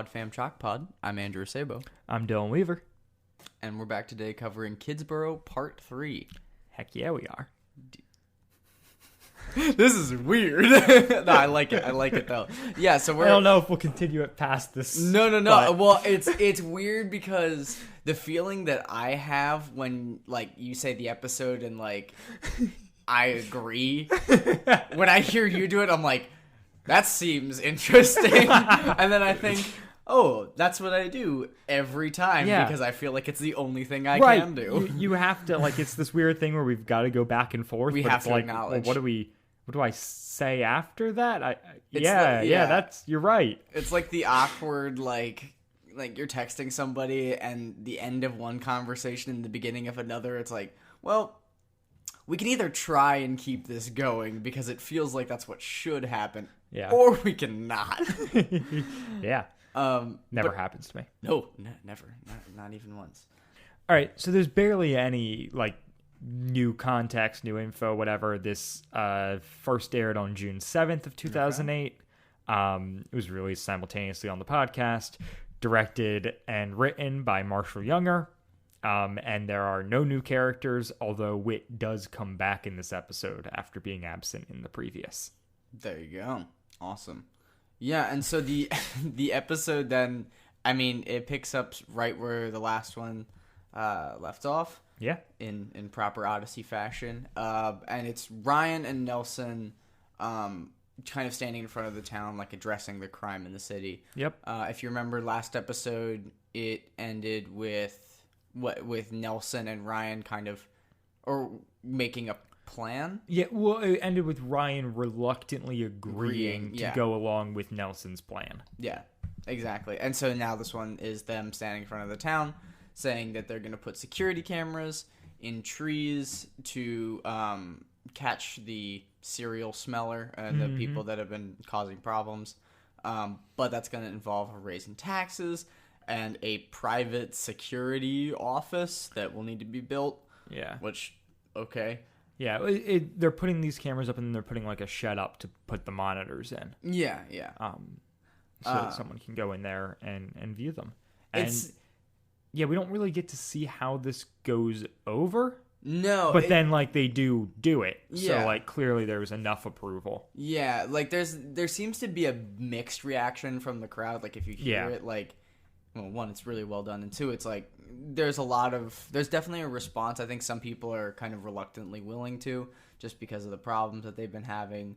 Pod Fam Chalk Pod. I'm Andrew Sabo. I'm Dylan Weaver. And we're back today covering Kidsboro Part 3. Heck yeah, we are. This is weird. No, I like it though. Yeah, so I don't know if we'll continue it past this. No. But... Well, it's weird because the feeling that I have when, like, you say the episode and, like, I agree. When I hear you do it, I'm like, that seems interesting. And then I think, oh, that's what I do every time because I feel like it's the only thing I can do. You have to, like, it's this weird thing where we've got to go back and forth. We have to acknowledge. Well, what do I say after that? You're right. It's like the awkward, like you're texting somebody and the end of one conversation and the beginning of another. It's like, well, we can either try and keep this going because it feels like that's what should happen, or we can not. Yeah. Never happens to me. No, never. Not even once. All right, so there's barely any, like, new context, new info, whatever. This first aired on June 7th of 2008. Okay. It was released simultaneously on the podcast, directed and written by Marshall Younger. And there are no new characters, although Whit does come back in this episode after being absent in the previous. There you go. Awesome. Yeah, and so the episode then, I mean, it picks up right where the last one left off. Yeah. In proper Odyssey fashion. And it's Ryan and Nelson kind of standing in front of the town, like, addressing the crime in the city. Yep. If you remember last episode, it ended with Nelson and Ryan kind of making a plan. Yeah, well, it ended with Ryan reluctantly agreeing to go along with Nelson's plan. Yeah, exactly. And so now this one is them standing in front of the town, saying that they're going to put security cameras in trees to catch the serial smeller and the people that have been causing problems. But that's going to involve raising taxes and a private security office that will need to be built. Yeah. Which, okay. Yeah, they're putting these cameras up and then they're putting, like, a shed up to put the monitors in. Yeah. So that someone can go in there and view them. And yeah, we don't really get to see how this goes over. No. But then, like, they do it. Yeah. So, like, clearly there was enough approval. Yeah, like, there seems to be a mixed reaction from the crowd. Like, if you hear it, like, well, one, it's really well done, and two, it's like there's definitely a response. I think some people are kind of reluctantly willing to, just because of the problems that they've been having.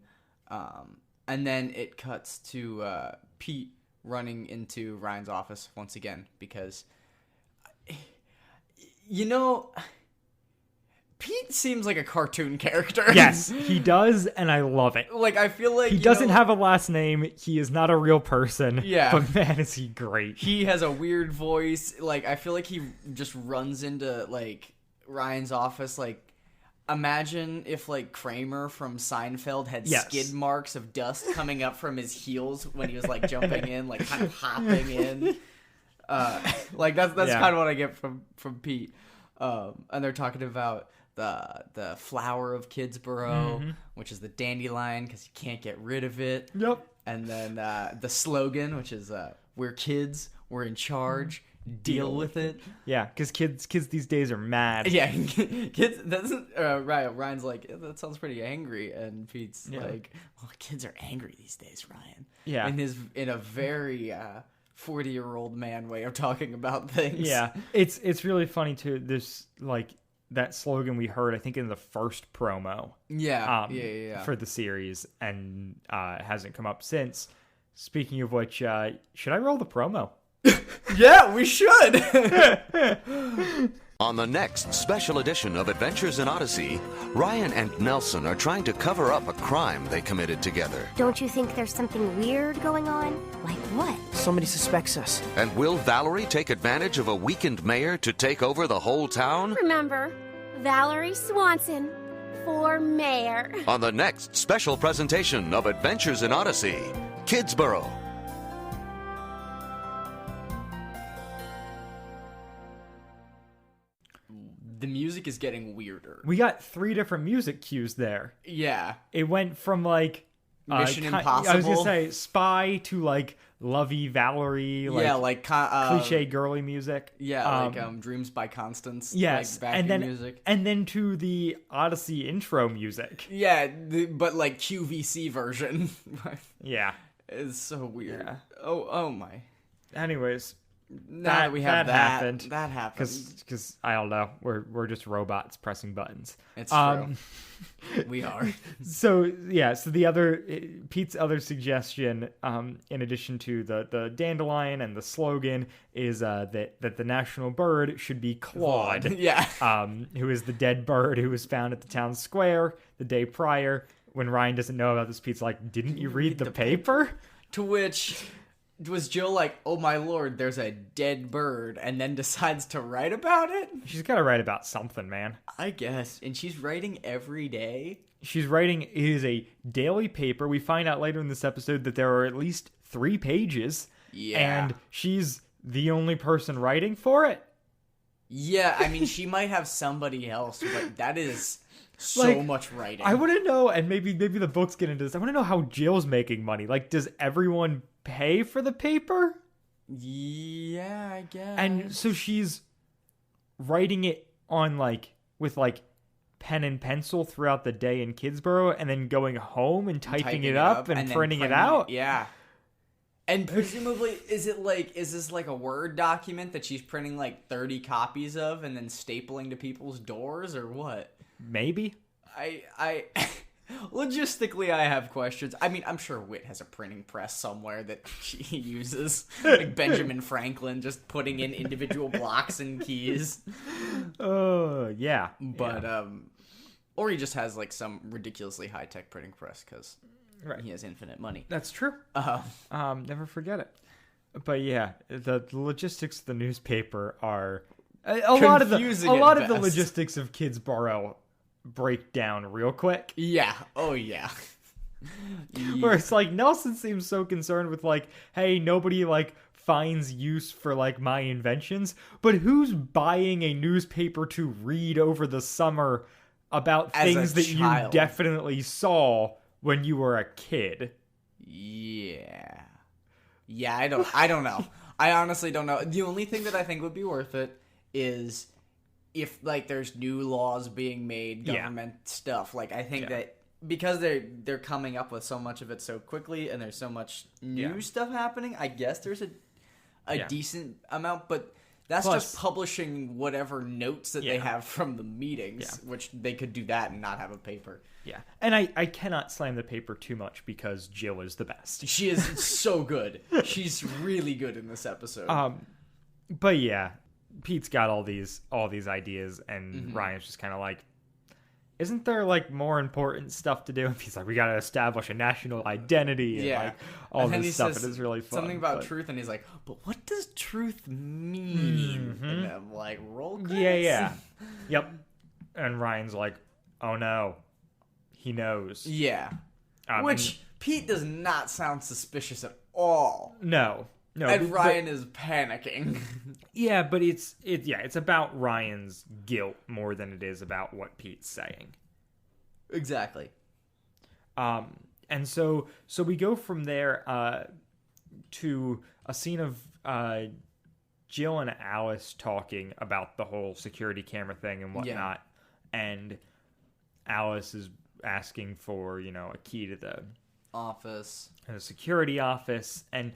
And then it cuts to Pete running into Ryan's office once again because, you know, Pete seems like a cartoon character. Yes, he does, and I love it. Like, I feel like he doesn't have a last name. He is not a real person. Yeah. But man, is he great. He has a weird voice. Like, I feel like he just runs into, like, Ryan's office. Like, imagine if, like, Kramer from Seinfeld had skid marks of dust coming up from his heels when he was, like, jumping in, like, kind of hopping in. Like, that's kind of what I get from Pete. And they're talking about the flower of Kidsboro, which is the dandelion, because you can't get rid of it. Yep. And then the slogan, which is "We're kids, we're in charge, deal with it." Yeah, because kids these days are mad. Yeah, kids. Ryan's like, that sounds pretty angry, and Pete's like, well, kids are angry these days, Ryan. Yeah, in a very 40-year-old man way of talking about things. Yeah, it's really funny too. This, like, that slogan we heard, I think, in the first promo. Yeah. For the series, and it hasn't come up since. Speaking of which, should I roll the promo? Yeah, we should. On the next special edition of Adventures in Odyssey, Ryan and Nelson are trying to cover up a crime they committed together. Don't you think there's something weird going on? Like what? Somebody suspects us. And will Valerie take advantage of a weakened mayor to take over the whole town? Remember, Valerie Swanson for mayor. On the next special presentation of Adventures in Odyssey, Kidsboro. The music is getting weirder. We got 3 different music cues there. Yeah. It went from, like, Mission Impossible. I was gonna say spy to like lovey Valerie, like cliche girly music. Yeah, Dreams by Constance. Yes, like and then music. and then to the Odyssey intro music. Yeah, but like QVC version. Yeah, it's so weird. Yeah. Oh my. Anyways. Now that we have that happened. That happened. Because I don't know, we're just robots pressing buttons. It's true. We are. So Pete's other suggestion, in addition to the dandelion and the slogan, is that the national bird should be Claude. Yeah. Who is the dead bird who was found at the town square the day prior. When Ryan doesn't know about this, Pete's like, "Didn't you read the paper?" To which. Was Jill like, oh my lord, there's a dead bird, and then decides to write about it? She's got to write about something, man. I guess. And she's writing every day? She's writing, it is a daily paper. We find out later in this episode that there are at least 3 pages. Yeah. And she's the only person writing for it? Yeah, I mean, she might have somebody else, but that is so much writing. I want to know, and maybe the books get into this, I want to know how Jill's making money. Like, does everyone pay for the paper? Yeah, I guess. And so she's writing it on with pen and pencil throughout the day in Kidsboro, and then going home and typing it up and printing it out. Yeah. And presumably, is this like a Word document that she's printing like 30 copies of and then stapling to people's doors, or what? Maybe. I logistically, I have questions. I mean, I'm sure Whit has a printing press somewhere that she uses. Like Benjamin Franklin just putting in individual blocks and keys. Yeah. But, or he just has like some ridiculously high-tech printing press because he has infinite money. That's true. Never forget it. But yeah, the logistics of the newspaper are a lot of the logistics of Kidsboro break down real quick. Yeah. Oh yeah. Where it's like Nelson seems so concerned with like, hey, nobody finds use for my inventions, but who's buying a newspaper to read over the summer about things that you definitely saw when you were a kid? Yeah. Yeah, I don't know. I honestly don't know. The only thing that I think would be worth it is if there's new laws being made, government stuff. I think that because they're coming up with so much of it so quickly and there's so much new stuff happening, I guess there's a decent amount, but that's just publishing whatever notes that they have from the meetings, which they could do that and not have a paper. Yeah, and I cannot slam the paper too much because Jill is the best. She is so good. She's really good in this episode. But yeah, Pete's got all these ideas, and Ryan's just kind of like, isn't there more important stuff to do? And he's like, we got to establish a national identity and all this stuff. And it's really fun. Something about truth, and he's like, but what does truth mean? And I'm like, roll credits. Yeah. Yep. And Ryan's like, oh no, he knows. Yeah. Which Pete does not sound suspicious at all. No. And Ryan is panicking. Yeah, but it's about Ryan's guilt more than it is about what Pete's saying. Exactly. And so we go from there to a scene of Jill and Alice talking about the whole security camera thing and whatnot. Yeah. And Alice is asking for, a key to the office, the security office, and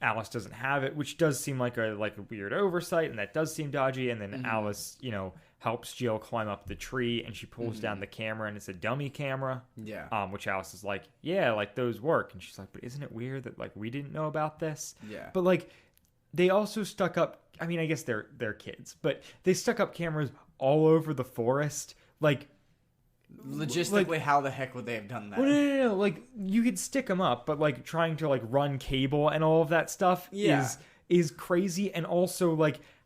Alice doesn't have it, which does seem like a weird oversight, and that does seem dodgy. And then Alice, helps Jill climb up the tree, and she pulls down the camera, and it's a dummy camera. Yeah. Which Alice is like, yeah, those work. And she's like, but isn't it weird that we didn't know about this? Yeah. But they also stuck up. I mean, I guess they're kids, but they stuck up cameras all over the forest, Logistically, how the heck would they have done that? Well, no. You could stick them up, but trying to run cable and all of that stuff is crazy. And also,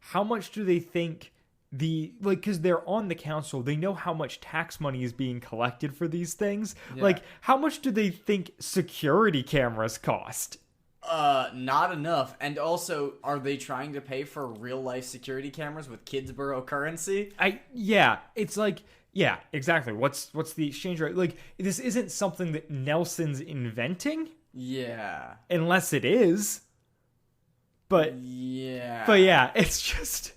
how much do they think because they're on the council, they know how much tax money is being collected for these things. Yeah. How much do they think security cameras cost? Not enough. And also, are they trying to pay for real life security cameras with Kidsboro currency? It's Yeah, exactly. What's the exchange rate? Like, this isn't something that Nelson's inventing. Yeah. Unless it is. But yeah, it's just...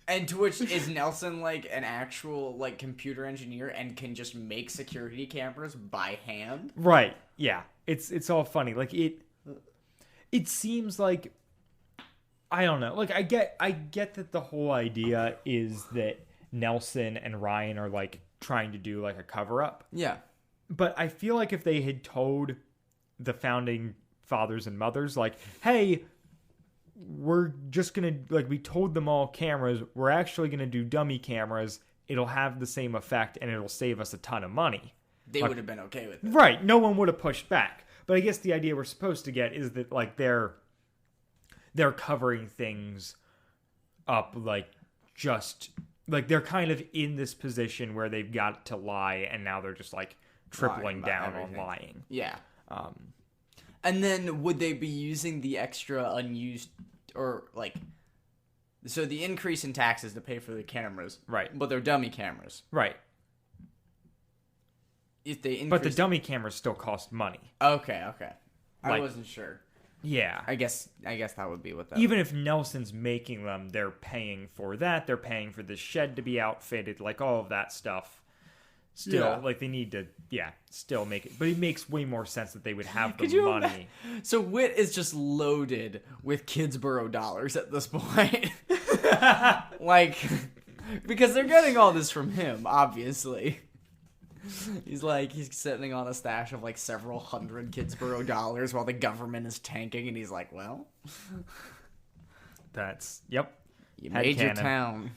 And to which, is Nelson, like, an actual, like, computer engineer and can just make security cameras by hand? Right, yeah. It's all funny. Like, it seems like... I don't know. Like, I get that the whole idea is that Nelson and Ryan are, like, trying to do, like, a cover-up. Yeah. But I feel like if they had told the founding fathers and mothers, like, hey... we're just gonna, like, we told them all cameras, we're actually gonna do dummy cameras, it'll have the same effect and it'll save us a ton of money, they would have been okay with it. Right, no one would have pushed back. But I guess the idea we're supposed to get is that, like, they're covering things up, like, just like they're kind of in this position where they've got to lie, and now they're just, like, tripling down on lying. Yeah. And then would they be using the extra unused, or, like, so the increase in taxes to pay for the cameras, right? But they're dummy cameras, right? If they increase... But the dummy cameras still cost money. Okay. I Like, wasn't sure. Yeah, I guess that would be what that. Even if Nelson's making them, they're paying for that. They're paying for the shed to be outfitted, like all of that stuff. Still, like, they need to, still make it. But it makes way more sense that they would have the money. So Whit is just loaded with Kidsboro dollars at this point. Like, because they're getting all this from him, obviously. He's sitting on a stash of, like, several hundred Kidsboro dollars while the government is tanking, and he's like, well. That's, yep. You made your town.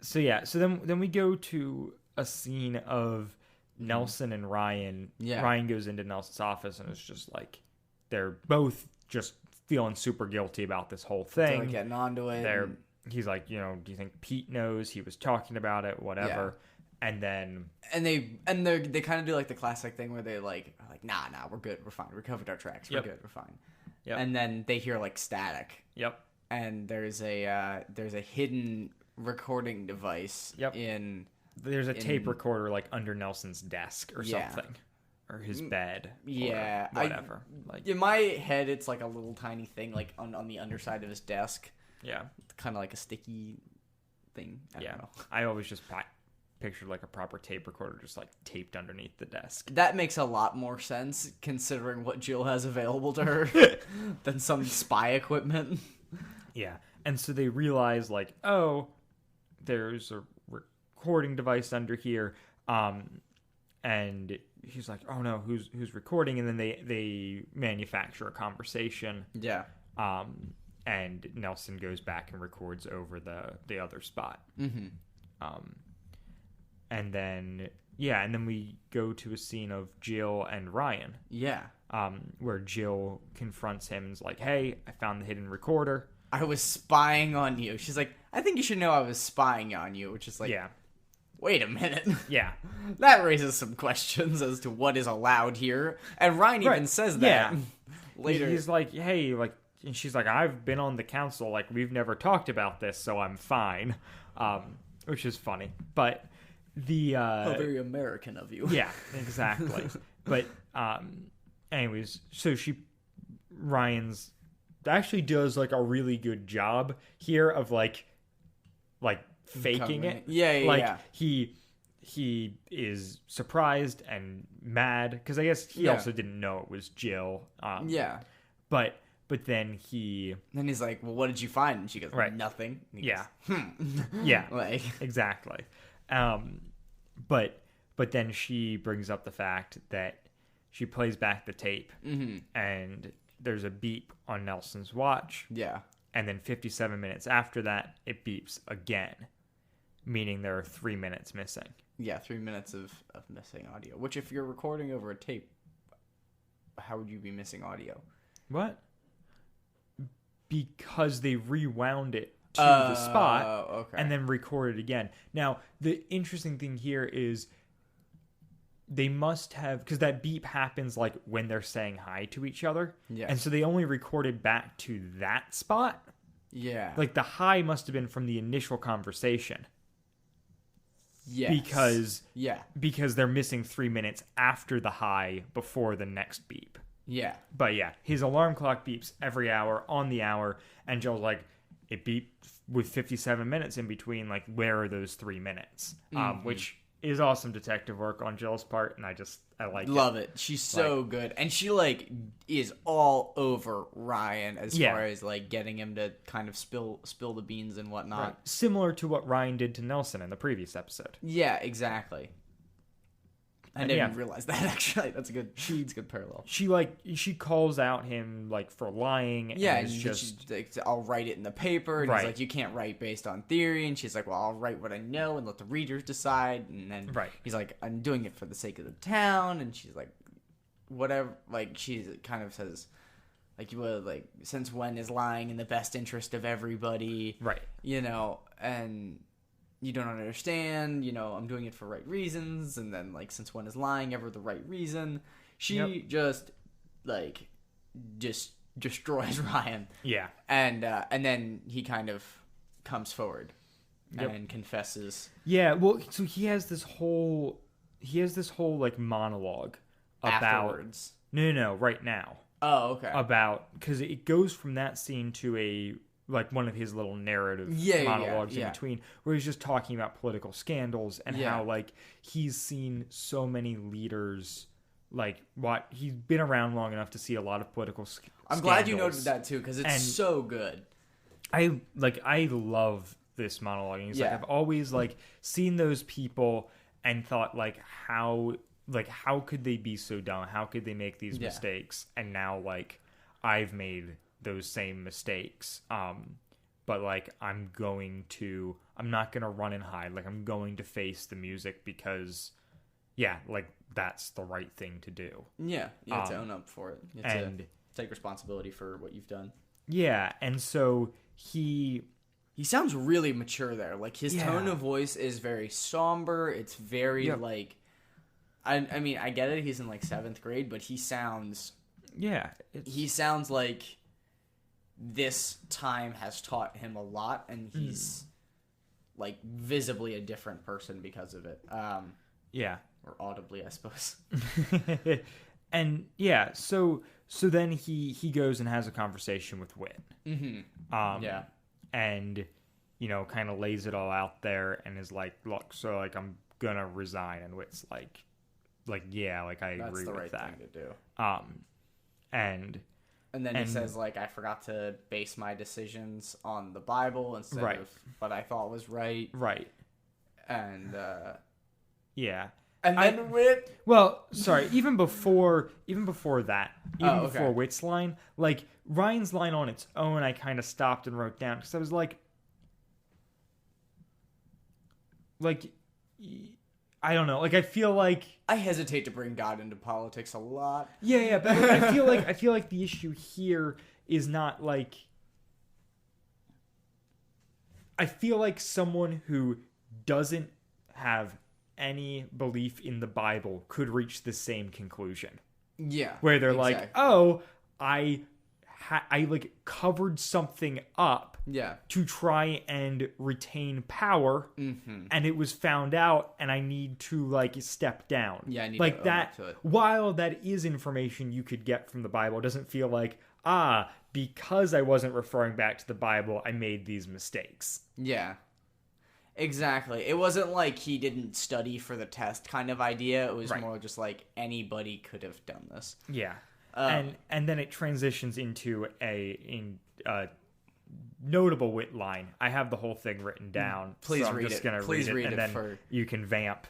So then we go to a scene of Nelson and Ryan. Yeah. Ryan goes into Nelson's office and it's just like they're both just feeling super guilty about this whole thing. They're getting onto it. He's like, do you think Pete knows? He was talking about it, whatever. Yeah. And they kind of do, like, the classic thing where they are like, nah, we're good, we're fine, we covered our tracks, we're good, we're fine. Yep. And then they hear, like, static. Yep. And there's a hidden recording device. Yep. There's a tape recorder, like, under Nelson's desk or something, or his bed. Yeah, or whatever. In my head, it's like a little tiny thing, like on the underside of his desk. Yeah, kind of like a sticky thing. I don't know. I always just pictured, like, a proper tape recorder just, like, taped underneath the desk. That makes a lot more sense considering what Jill has available to her than some spy equipment. Yeah, and so they realize, like, oh, there's a recording device under here, and he's like, oh no, who's recording? And then they manufacture a conversation. Yeah. And Nelson goes back and records over the other spot. Mm-hmm. And then we go to a scene of Jill and Ryan. Yeah. Where Jill confronts him and is like, hey, I found the hidden recorder. I was spying on you. She's like, I think you should know I was spying on you, which is like, wait a minute. Yeah. That raises some questions as to what is allowed here. And Ryan even says that later. He's like, hey, like, and she's like, I've been on the council, like, we've never talked about this, so I'm fine. Which is funny. But how very American of you. Yeah, exactly. But anyways, so Ryan's actually does, like, a really good job here of like faking it. Yeah. He is surprised and mad because I guess he also didn't know it was Jill. But then he's like, well, what did you find? And she goes, nothing. Yeah. Yeah. Like, exactly. But then she brings up the fact that she plays back the tape, and there's a beep on Nelson's watch. Yeah. And then 57 minutes after that, it beeps again, meaning there are 3 minutes missing. Yeah, 3 minutes of missing audio. Which, if you're recording over a tape, how would you be missing audio? What? Because they rewound it to the spot and then recorded again. Now, the interesting thing here is they must have, because that beep happens like when they're saying hi to each other. Yeah. And so they only recorded back to that spot. Yeah. Like the hi must have been from the initial conversation. Yes. Because they're missing 3 minutes after the high before the next beep. Yeah. But yeah, his alarm clock beeps every hour on the hour, and Joel's like, it beeped with 57 minutes in between, like, where are those 3 minutes? Which is awesome detective work on Jill's part, and I love it. She's so good, and she like is all over Ryan as far as like getting him to kind of spill the beans and whatnot. Right. Similar to what Ryan did to Nelson in the previous episode. Yeah, exactly. I didn't realize that, actually. That's a good parallel. She calls out him like for lying. Yeah, and just like, I'll write it in the paper. And he's like, you can't write based on theory. And she's like, well, I'll write what I know and let the readers decide. And then he's like, I'm doing it for the sake of the town. And she's like, whatever. Like, she kind of says, like, since when is lying in the best interest of everybody? Right. You know, and you don't understand, you know, I'm doing it for right reasons, and then, like, since when is lying ever the right reason? She just destroys Ryan. Yeah. And then he kind of comes forward and confesses. Yeah, well, so he has this whole like monologue about afterwards. No, right now. Oh, okay. About, because it goes from that scene to a like one of his little narrative monologues in between, where he's just talking about political scandals and how like he's seen so many leaders, like he's been around long enough to see a lot of political scandals. I'm glad you noted that too, because it's so good. I love this monologue. And he's like, I've always like seen those people and thought like how could they be so dumb? How could they make these mistakes? And now like I've made those same mistakes, but like I'm not gonna run and hide. Like I'm going to face the music because like that's the right thing to do. You have to own up for it. You have to take responsibility for what you've done. And so he sounds really mature there. Like his tone of voice is very somber. It's very like I mean, I get it, he's in like 7th grade, but he sounds he sounds like this time has taught him a lot, and he's like visibly a different person because of it. Or audibly, I suppose. And so then he goes and has a conversation with Whit. And you know, kind of lays it all out there and is like, look, so like I'm gonna resign, and Whit's like yeah, like I agree with that. That's the right thing to do. And then he says, like, I forgot to base my decisions on the Bible instead of what I thought was right. Right. And, And then Whit... Well, sorry, even before that, before Whit's line, like, Ryan's line on its own, I kind of stopped and wrote down, because I was like, I don't know. Like, I feel like I hesitate to bring God into politics a lot. Yeah, but I feel like the issue here is not like, I feel like someone who doesn't have any belief in the Bible could reach the same conclusion. Yeah. Where they're like, "Oh, I like covered something up to try and retain power, and it was found out, and I need to like step down." Yeah, I need like to that. own up to it. While that is information you could get from the Bible, it doesn't feel like because I wasn't referring back to the Bible, I made these mistakes. Yeah. Exactly. It wasn't like he didn't study for the test kind of idea. It was more just like anybody could have done this. Yeah. And then it transitions into a notable Whit line. I have the whole thing written down. Please so I'm read just it. Gonna Please read it, read and it then you can vamp.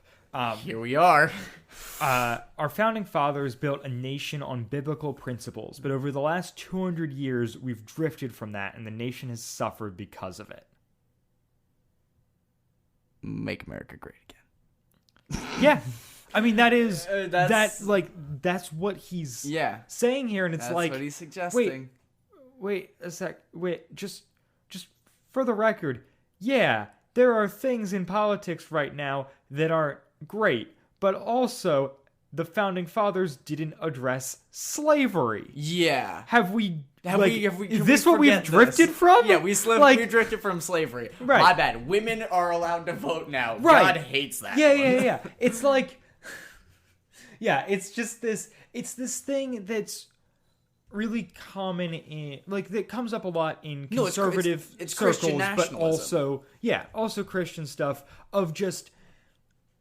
Here we are. Our founding fathers built a nation on biblical principles, but over the last 200 years, we've drifted from that, and the nation has suffered because of it. Make America great again. Yeah. I mean, that is that's what he's saying here, and it's that's like what he's suggesting. Wait a sec. Wait, just for the record, there are things in politics right now that aren't great, but also the founding fathers didn't address slavery. Yeah. Is this what we've drifted from? Yeah, we drifted from slavery. Right. My bad. Women are allowed to vote now. Right. God hates that. Yeah. It's like, yeah, it's just this. It's this thing that's really common in, like, that comes up a lot in conservative it's circles, Christian nationalism. but also Christian stuff of just.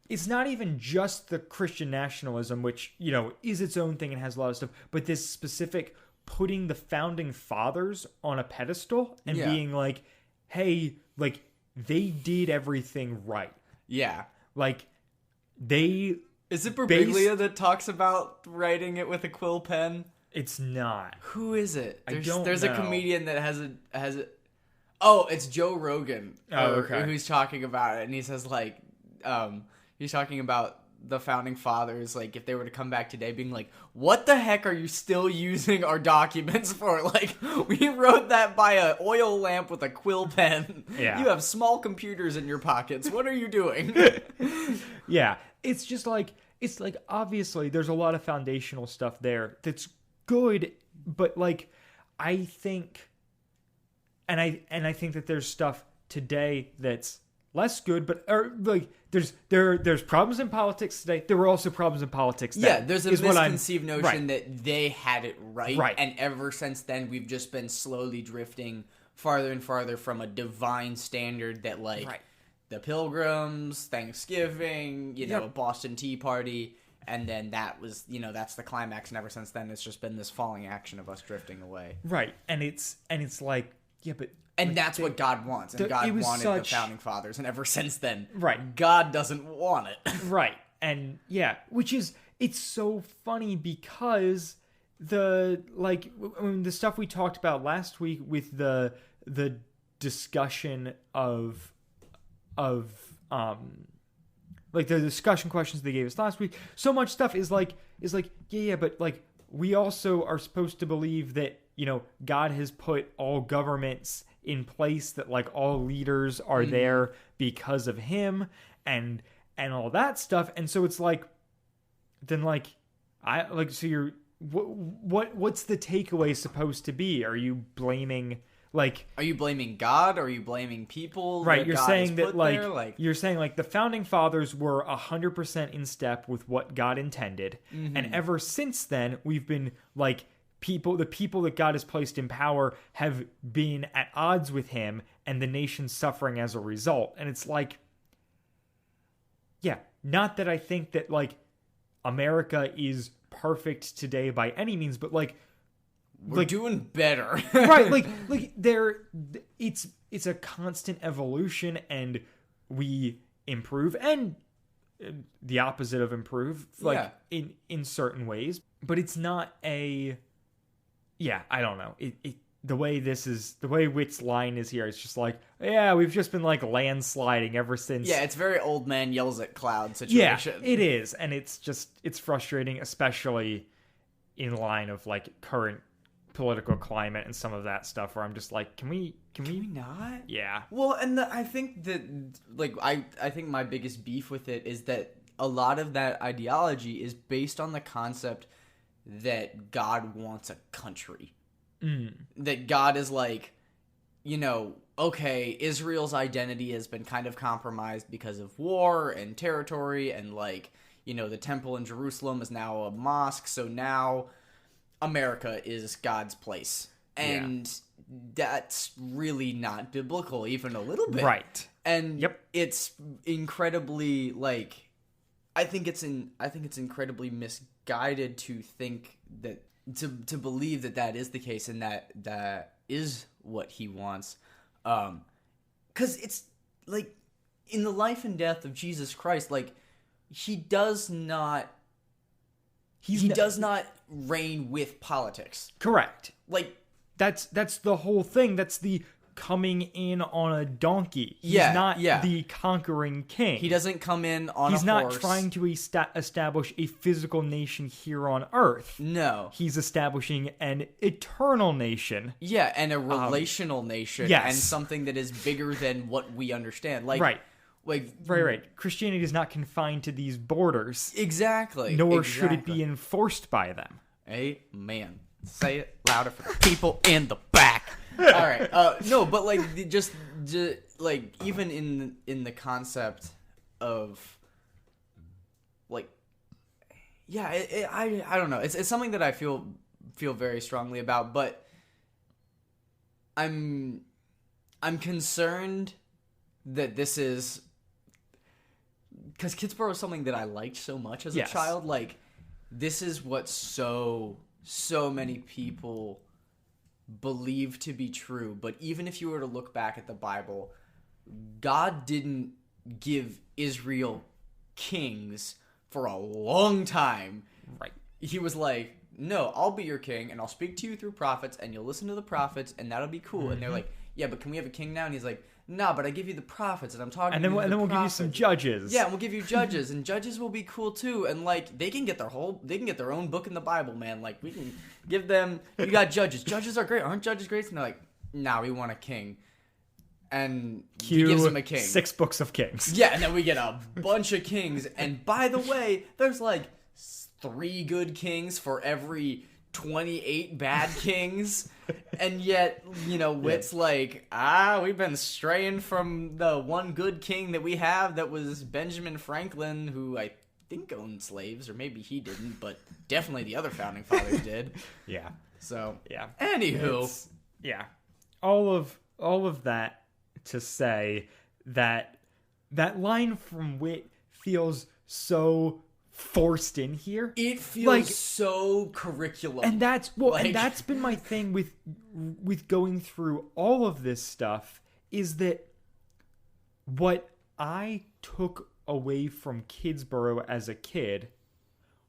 It's not even just the Christian nationalism, which, is its own thing and has a lot of stuff, but this specific putting the founding fathers on a pedestal and being like, hey, like, they did everything right. Yeah. Like, they... Is it Birbiglia that talks about writing it with a quill pen? It's not. Who is it? There's know. A comedian that has a... Oh, it's Joe Rogan. Oh, okay. Who's talking about it, and he says, like... He's talking about the founding fathers, like, if they were to come back today, being like, what the heck are you still using our documents for? Like, we wrote that by an oil lamp with a quill pen. Yeah. You have small computers in your pockets. What are you doing? Yeah. It's just like, obviously, there's a lot of foundational stuff there that's good, but, like, I think, and I think that there's stuff today that's less good, but there's problems in politics today. There were also problems in politics then. Yeah, there's a misconceived notion that they had it right, and ever since then we've just been slowly drifting farther and farther from a divine standard that, like, the Pilgrims, Thanksgiving, Boston Tea Party, and then that was, that's the climax, and ever since then it's just been this falling action of us drifting away. Right, and it's like, yeah, but... And that's what God wants. And God wanted the founding fathers. And ever since then, right, God doesn't want it. Right. And yeah, it's so funny because the stuff we talked about last week with the discussion of like the discussion questions they gave us last week, so much stuff is like, but like, we also are supposed to believe that, God has put all governments in place, that, like, all leaders are there because of him and all that stuff. And so it's like, then, like, so you're, what's the takeaway supposed to be? Are you blaming, like... Are you blaming God? Or are you blaming people? Right, you're God saying that, like... You're saying, like, the founding fathers were 100% in step with what God intended. Mm-hmm. And ever since then, we've been, like... the people that God has placed in power have been at odds with him, and the nation's suffering as a result. And it's like, yeah, not that I think that, like, America is perfect today by any means, but, like, we're doing better. Right, like it's a constant evolution, and we improve, and the opposite of improve, like, in certain ways, but it's not a... Yeah, I don't know. The way Witt's line is here, it's just like, yeah, we've just been, like, landsliding ever since. Yeah, it's very old man yells at cloud situation. Yeah, it is, and it's frustrating, especially in line of, like, current political climate and some of that stuff, where I'm just like, can we not? Yeah. Well, and I think that, like, I think my biggest beef with it is that a lot of that ideology is based on the concept that God wants a country. That God is like, okay, Israel's identity has been kind of compromised because of war and territory, and, like, the temple in Jerusalem is now a mosque, so now America is God's place. And that's really not biblical, even a little bit. Right. And it's incredibly, like, I think it's incredibly misguided to think that, to believe that is the case, and that is what he wants. 'Cause it's, like, in the life and death of Jesus Christ, like, he does not reign with politics. Correct. Like, that's the whole thing. That's the coming in on a donkey. He's not the conquering king. He doesn't come in on a horse. He's not trying to establish a physical nation here on Earth. No. He's establishing an eternal nation. Yeah, and a relational nation. Yes. And something that is bigger than what we understand. Like, right. Like right. Christianity is not confined to these borders. Exactly. Nor should it be enforced by them. Amen. Say it louder for the people in the back. All right. No, but like just like even in the concept of like, yeah, I don't know. It's something that I feel very strongly about, but I'm concerned that this is because Kidsboro is something that I liked so much as a child. Like, this is what so many people believe to be true. But even if you were to look back at the Bible, God didn't give Israel kings for a long time. Right. He was like, no, I'll be your king, and I'll speak to you through prophets, and you'll listen to the prophets, and that'll be cool. And they're like, yeah, but can we have a king now? And he's like, no, but I give you the prophets, and I'm talking and to then, you. And then we'll give you some judges. Yeah, we'll give you judges, and judges will be cool too. And like, they can get their own book in the Bible, man. Like, we can give them. You got judges. Judges are great, aren't judges great? And they're like, nah, we want a king. And he gives them a king. 6 books of kings. Yeah, and then we get a bunch of kings. And by the way, there's like 3 good kings for every 28 bad kings. And yet, Wit's like, we've been straying from the one good king that we have that was Benjamin Franklin, who I think owned slaves, or maybe he didn't, but definitely the other founding fathers did. Yeah. So, yeah. Anywho. Yeah. All of that to say that line from Wit feels so forced in here. It feels so curriculum. And that's been my thing with going through all of this stuff, is that what I took away from Kidsboro as a kid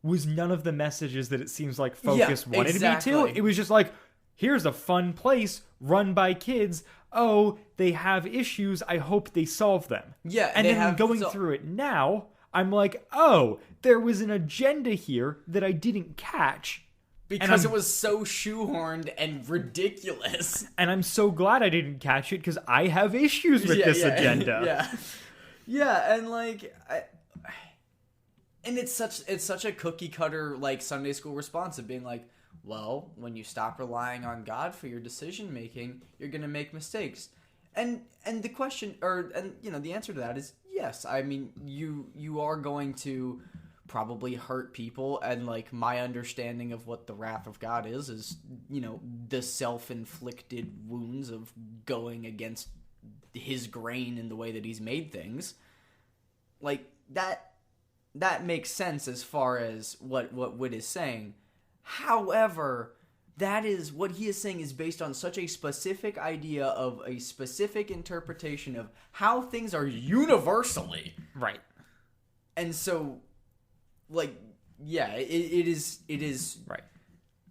was none of the messages that it seems like Focus wanted me to. It was just like, here's a fun place run by kids. Oh, they have issues. I hope they solve them. Yeah, and then going through it now, I'm like, oh, there was an agenda here that I didn't catch. Because it was so shoehorned and ridiculous. And I'm so glad I didn't catch it, because I have issues with this agenda. Yeah. Yeah, and like... And it's such a cookie cutter like Sunday school response of being like, well, when you stop relying on God for your decision making, you're gonna make mistakes. And the question, the answer to that is yes. I mean, you are going to probably hurt people, and like my understanding of what the wrath of God is the self-inflicted wounds of going against his grain in the way that he's made things. Like that makes sense as far as what Wit is saying. However, that is what he is saying is based on such a specific idea of a specific interpretation of how things are universally. Right. And so, like, yeah, it is right.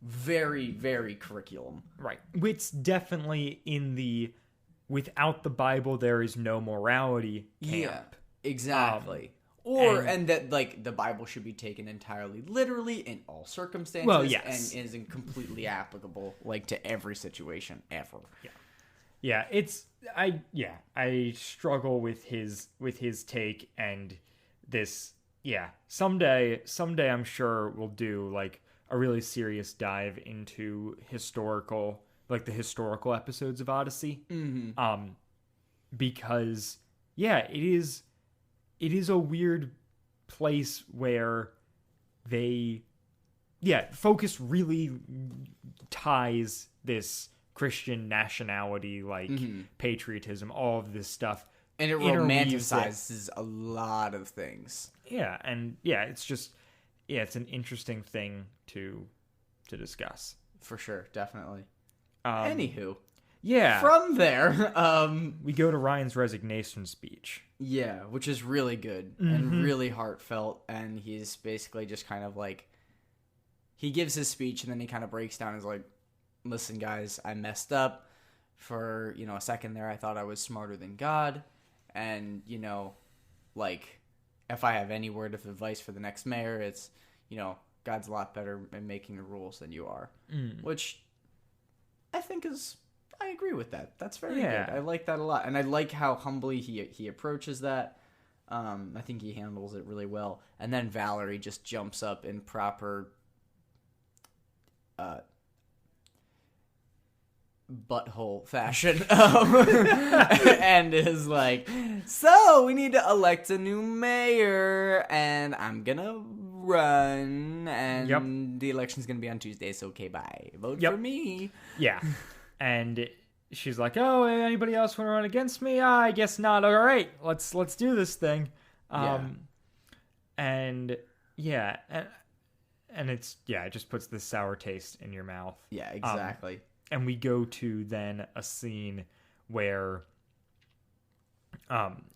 Very, very curriculum. Right. Wit's definitely in the without the Bible there is no morality camp. Yeah, exactly. And that, like, the Bible should be taken entirely literally in all circumstances. Well, yes. And isn't completely applicable, like, to every situation ever. Yeah. Yeah, I struggle with his take, and this, someday I'm sure we'll do, like, a really serious dive into the historical episodes of Odyssey. Mm-hmm. Because, it is a weird place where Focus really ties this Christian nationality, like patriotism, all of this stuff. And it romanticizes a lot of things. Yeah, and it's just, it's an interesting thing to discuss. For sure, definitely. Anywho. From there, we go to Ryan's resignation speech. Yeah, which is really good and really heartfelt, and he's basically just kind of like, he gives his speech and then he kind of breaks down and is like, listen guys, I messed up. For, a second there I thought I was smarter than God, and, like, if I have any word of advice for the next mayor, it's, God's a lot better at making the rules than you are. Which I think I agree with that. That's very good. I like that a lot. And I like how humbly he approaches that. I think he handles it really well. And then Valerie just jumps up in proper butthole fashion and is like, so we need to elect a new mayor and I'm gonna run and the election's gonna be on Tuesday, so okay, bye. Vote for me. Yeah. And she's like, oh, anybody else want to run against me? I guess not. All right, let's do this thing. And it's, it just puts this sour taste in your mouth. Yeah, exactly. And we go to then a scene where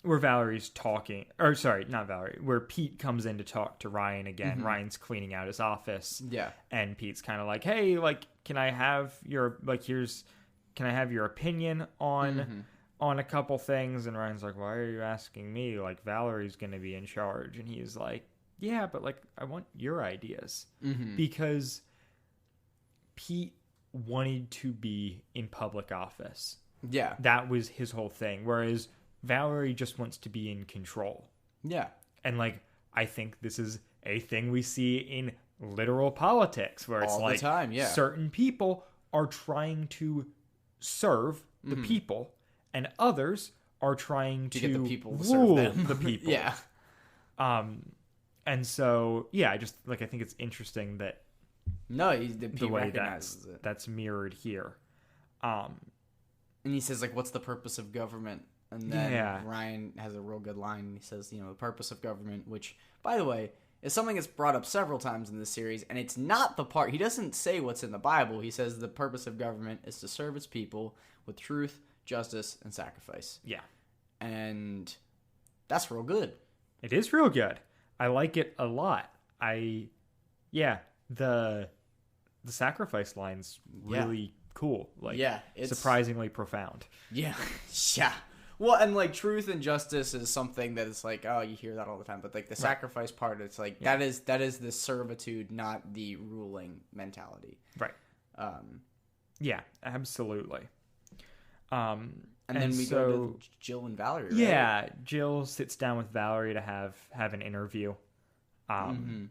Valerie's talking, or sorry, not Valerie, where Pete comes in to talk to Ryan again. Mm-hmm. Ryan's cleaning out his office. Yeah. And Pete's kind of like, hey, like, can I have your opinion on a couple things? And Ryan's like, why are you asking me? Like, Valerie's going to be in charge. And he's like, yeah, but like, I want your ideas. Mm-hmm. Because Pete wanted to be in public office. Yeah. That was his whole thing. Whereas Valerie just wants to be in control. Yeah. And like, I think this is a thing we see in literal politics where it's all like the time, certain people are trying to serve the people and others are trying to get the people to rule serve them. The people. Yeah. And so, I just like, I think it's interesting that the way that's mirrored here. And he says, like, what's the purpose of government? And then Ryan has a real good line. He says, the purpose of government, which, by the way, is something that's brought up several times in this series. And it's not the part. He doesn't say what's in the Bible. He says the purpose of government is to serve its people with truth, justice, and sacrifice. Yeah. And that's real good. It is real good. I like it a lot. The sacrifice line's really cool. Like, it's surprisingly profound. Yeah. Yeah. Well, and like truth and justice is something that is like, oh, you hear that all the time. But like the sacrifice part, it's like that is the servitude, not the ruling mentality. Right. Yeah, absolutely. And then we go to Jill and Valerie, right? Yeah, Jill sits down with Valerie to have an interview. And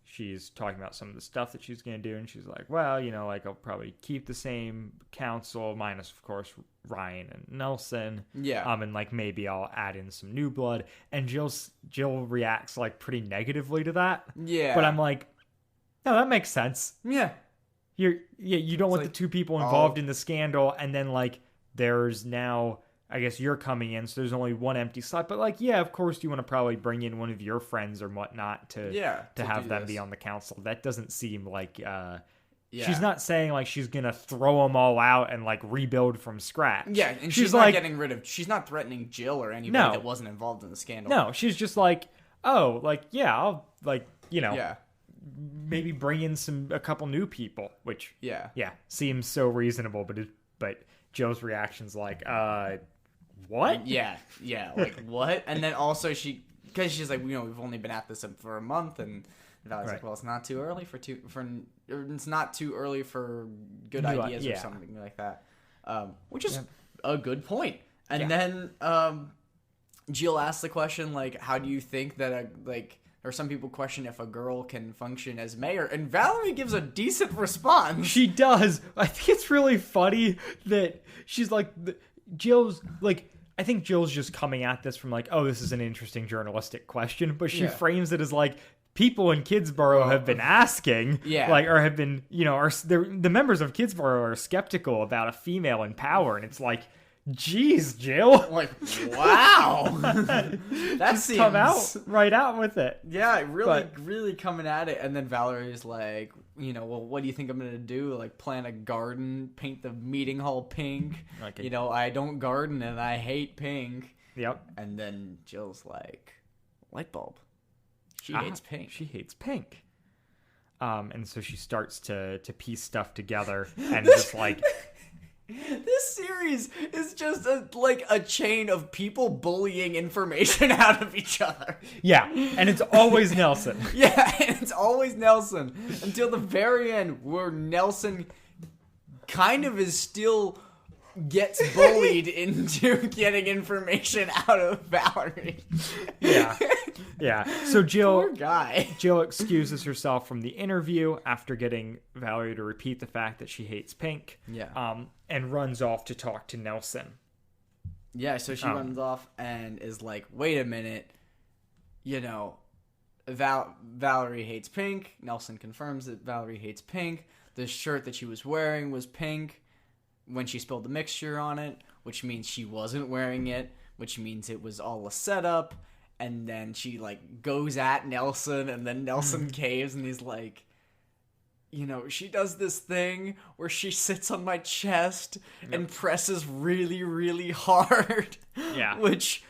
she's talking about some of the stuff that she's going to do. And she's like, well, like I'll probably keep the same council, minus, of course, Ryan and Nelson. Yeah. And like maybe I'll add in some new blood. And Jill reacts like pretty negatively to that. Yeah. But I'm like, no, that makes sense. Yeah. You don't want the two people involved in the scandal, and then like there's now, I guess you're coming in, so there's only one empty slot. But like, of course you want to probably bring in one of your friends or whatnot to have them be on the council. That doesn't seem like she's not saying like she's gonna throw them all out and like rebuild from scratch. Yeah, and she's not she's not threatening Jill or anybody that wasn't involved in the scandal. No, she's just like, oh, like I'll like maybe bring in a couple new people, which seems so reasonable, but Jill's reaction's like, what? Yeah, like what? And then also because she's like, we've only been at this for a month, and Valerie's like, well, it's not too early it's not too early for good ideas or something like that, which is a good point. And then Jill asks the question like, how do you think that or some people question if a girl can function as mayor, and Valerie gives a decent response. She does. I think it's really funny that she's like, Jill's like, I think Jill's just coming at this from like, oh, this is an interesting journalistic question, but she frames it as like, people in Kidsboro have been asking, or have been, the members of Kidsboro are skeptical about a female in power, and it's like, jeez, Jill. Like, wow. That seems... come out with it. Yeah, really coming at it. And then Valerie's like, well, what do you think I'm going to do? Like, plant a garden, paint the meeting hall pink. I don't garden and I hate pink. Yep. And then Jill's like, light bulb. She hates pink. She hates pink. And so she starts to piece stuff together and just like... This series is just a chain of people bullying information out of each other. Yeah, and it's always Nelson. Yeah, and it's always Nelson until the very end, where Nelson kind of is still gets bullied into getting information out of Valerie. Yeah. So Poor guy. Jill excuses herself from the interview after getting Valerie to repeat the fact that she hates pink. Yeah. And runs off to talk to Nelson. Yeah, so she runs off and is like, wait a minute, Valerie hates pink. Nelson confirms that Valerie hates pink. The shirt that she was wearing was pink when she spilled the mixture on it, which means she wasn't wearing it, which means it was all a setup. And then she, goes at Nelson, and then Nelson caves, and he's like, she does this thing where she sits on my chest and presses really, really hard. Yeah. Which,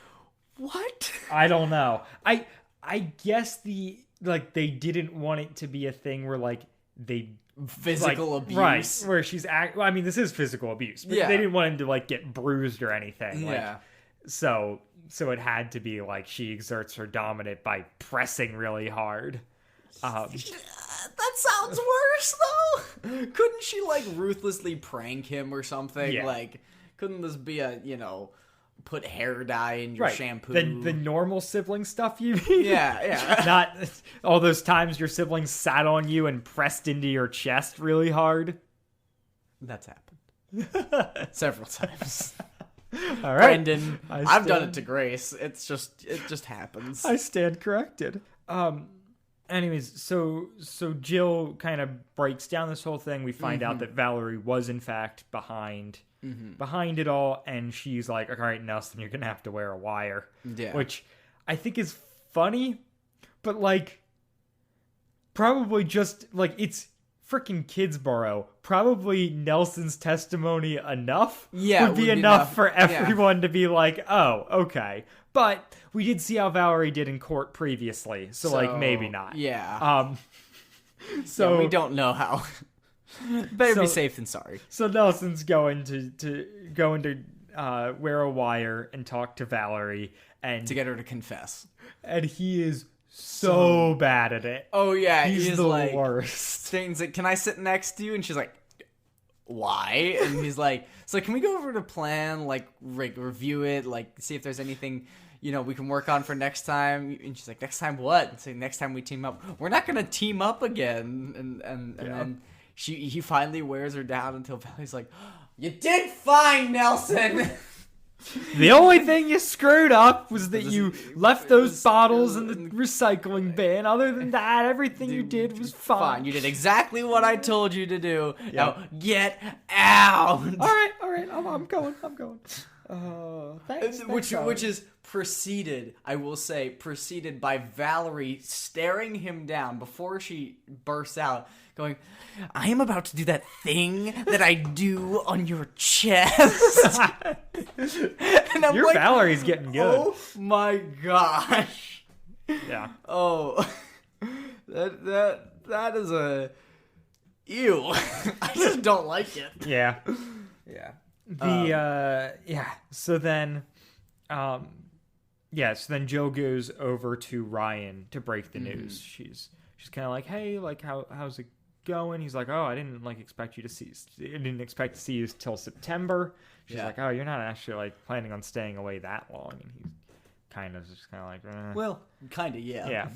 what? I don't know. I guess they didn't want it to be a thing where, they... Physical abuse. Right, where she's... this is physical abuse. But they didn't want him to, get bruised or anything. Yeah. So it had to be, she exerts her dominant by pressing really hard. That sounds worse, though. Couldn't she, ruthlessly prank him or something? Yeah. Couldn't this be a, put hair dye in your shampoo? The normal sibling stuff, you mean? Yeah. Not all those times your siblings sat on you and pressed into your chest really hard. That's happened. Several times. All right. Brendan, I've done it to Grace. It just happens. I stand corrected. Anyways, so Jill kind of breaks down this whole thing. We find out that Valerie was in fact behind it all, and she's like, all right, Nelson, you're gonna have to wear a wire. Yeah. Which I think is funny, but probably just it's freaking Kidsboro. Probably Nelson's testimony would be enough for everyone to be like, oh, okay. But we did see how Valerie did in court previously, so maybe not. Yeah. So we don't know how. Better be safe than sorry. So Nelson's going to wear a wire and talk to Valerie and to get her to confess. And he is so bad at it. Oh yeah, he's the worst. Things like, can I sit next to you? And she's like, why? And he's like, so can we go over the plan, review it, see if there's anything we can work on for next time? And she's like, next time what? And so next time we team up. We're not gonna team up again. And then he finally wears her down until Valerie's like, you did fine, Nelson. The only thing you screwed up was that you left those bottles in the recycling bin. Other than that, everything you did was fine. You did exactly what I told you to do. Yep. Now get out. All right. I'm going. Thanks. Which is preceded by Valerie staring him down before she bursts out, going, I am about to do that thing that I do on your chest. And I'm Valerie's getting good. Oh my gosh. Yeah. Oh. That is a ew. I just don't like it. Yeah. Yeah. So then Jill goes over to Ryan to break the news. She's kind of like, hey, how's it going? He's like, oh, I didn't expect to see you till September. She's like, oh, you're not actually planning on staying away that long. And he's kind of like, well, kind of, yeah.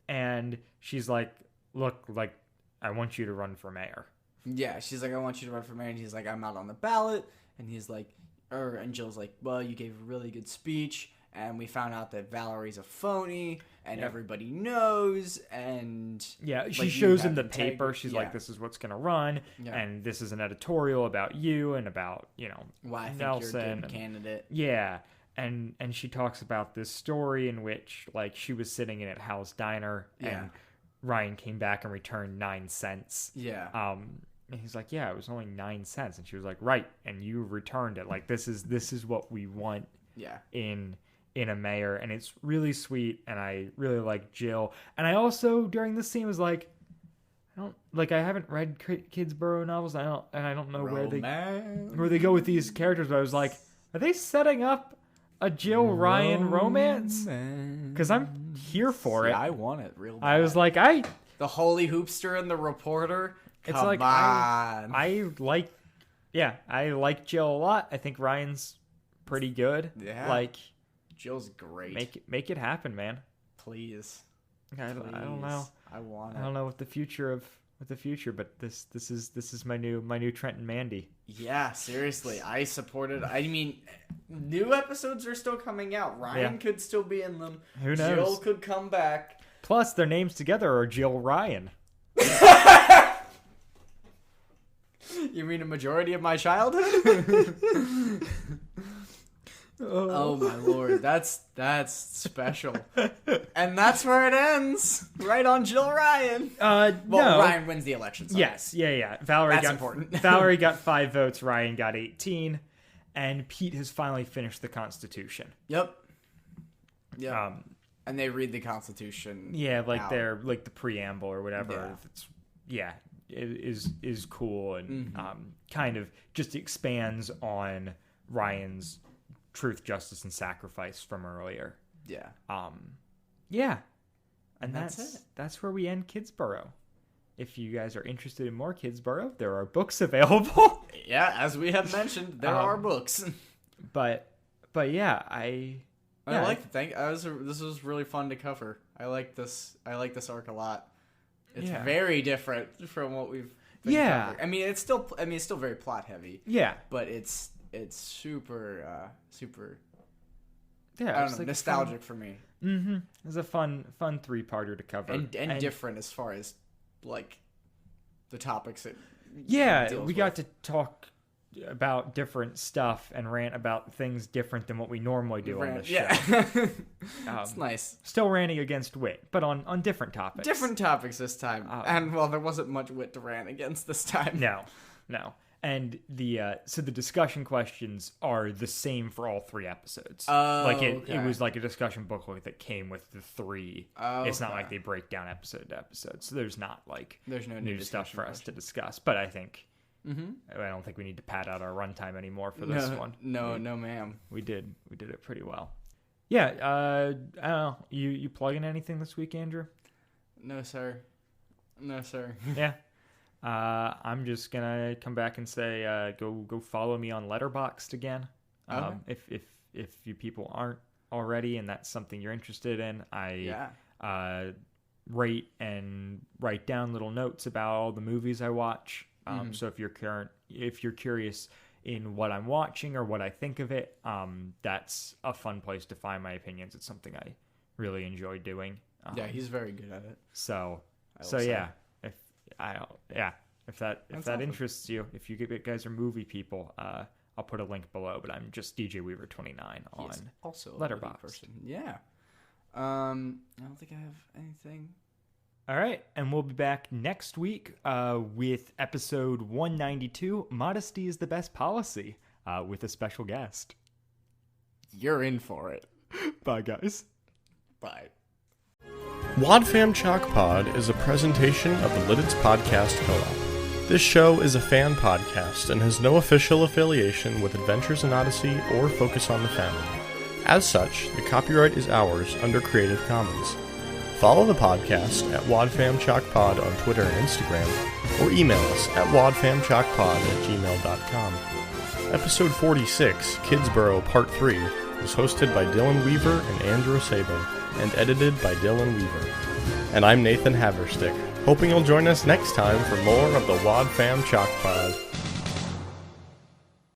And she's like, look, I want you to run for mayor. Yeah, she's like, I want you to run for mayor. And he's like, I'm out on the ballot. And he's like, and Jill's like, well, you gave a really good speech, and we found out that Valerie's a phony, and everybody knows, and... Yeah, she shows him the paper. She's like, this is what's going to run, and this is an editorial about you and about, why I think Nelson. You're a good candidate. Yeah, and she talks about this story in which, she was sitting in at Hal's Diner, and Ryan came back and returned 9 cents. Yeah. And he's like, yeah, it was only 9 cents. And she was like, right. And you returned it. This is what we want in a mayor. And it's really sweet. And I really like Jill. And I also, during this scene, was like, I haven't read Kidsboro novels. I don't know where they go with these characters. But I was like, are they setting up a Jill Ryan romance? Because I'm here for it. I want it real bad. I was like, the holy hoopster and the reporter. It's Come on. I like yeah, I like Jill a lot. I think Ryan's pretty good. Yeah. Like, Jill's great. make it happen, man. Please. I don't know. I want it. I don't know what the future, but this is my new Trent and Mandy. Yeah, seriously, I support it. I mean, new episodes are still coming out. Ryan could still be in them. Who knows? Jill could come back. Plus, their names together are Jill Ryan. You mean a majority of my childhood? Oh my lord, that's special. And that's where it ends. Right on Jill Ryan. No. Ryan wins the election. Sorry. Yes, yeah. That's important. Valerie got 5 votes, Ryan got 18, and Pete has finally finished the Constitution. Yep. And they read the Constitution. Yeah, like out. their the preamble or whatever. Yeah. It is cool and kind of just expands on Ryan's truth, justice, and sacrifice from earlier. Yeah. Yeah. And that's it. That's where we end Kidsboro. If you guys are interested in more Kidsboro, there are books available. Yeah, as we have mentioned, there are books. But yeah, I like this was really fun to cover. I like this arc a lot. It's very different from what we've been covering. I mean, it's still very plot heavy. Yeah. But it's super yeah, I don't know, nostalgic for me. Mm-hmm. It was a fun 3-parter to cover. And different as far as like the topics it we got to talk about different stuff and rant about things different than what we normally do on this show. It's nice. Still ranting against wit, but on different topics. Different topics this time. And well, there wasn't much wit to rant against this time. No. And the discussion questions are the same for all 3 episodes. It was like a discussion booklet that came with the 3. It's not like they break down episode to episode, so there's not there's no new stuff for us to discuss. But I think I don't think we need to pad out our runtime anymore for this one. No, ma'am. We did it pretty well. Yeah. I don't know. You plugging anything this week, Andrew? No, sir. Yeah. I'm just gonna come back and say, go follow me on Letterboxd again. If you people aren't already, and that's something you're interested in, I rate and write down little notes about all the movies I watch. So if you're curious in what I'm watching or what I think of it, that's a fun place to find my opinions. It's something I really enjoy doing. He's very good at it. So say. If that interests you, if you guys are movie people, I'll put a link below. But I'm just DJ Weaver 29 on also Letterboxd. Yeah. I don't think I have anything. All right, and we'll be back next week with episode 192. Modesty is the best policy, with a special guest. You're in for it. Bye, guys. Bye. WadFam Chalk Pod is a presentation of the Lidditz Podcast Co-op. This show is a fan podcast and has no official affiliation with Adventures in Odyssey or Focus on the Family. As such, the copyright is ours under Creative Commons. Follow the podcast at WadFamChalkPod on Twitter and Instagram, or email us at wadfamchalkpod@gmail.com. Episode 46, Kidsboro Part 3, was hosted by Dylan Weaver and Andrew Sabo, and edited by Dylan Weaver. And I'm Nathan Haverstick, hoping you'll join us next time for more of the WadFam Chalk Pod.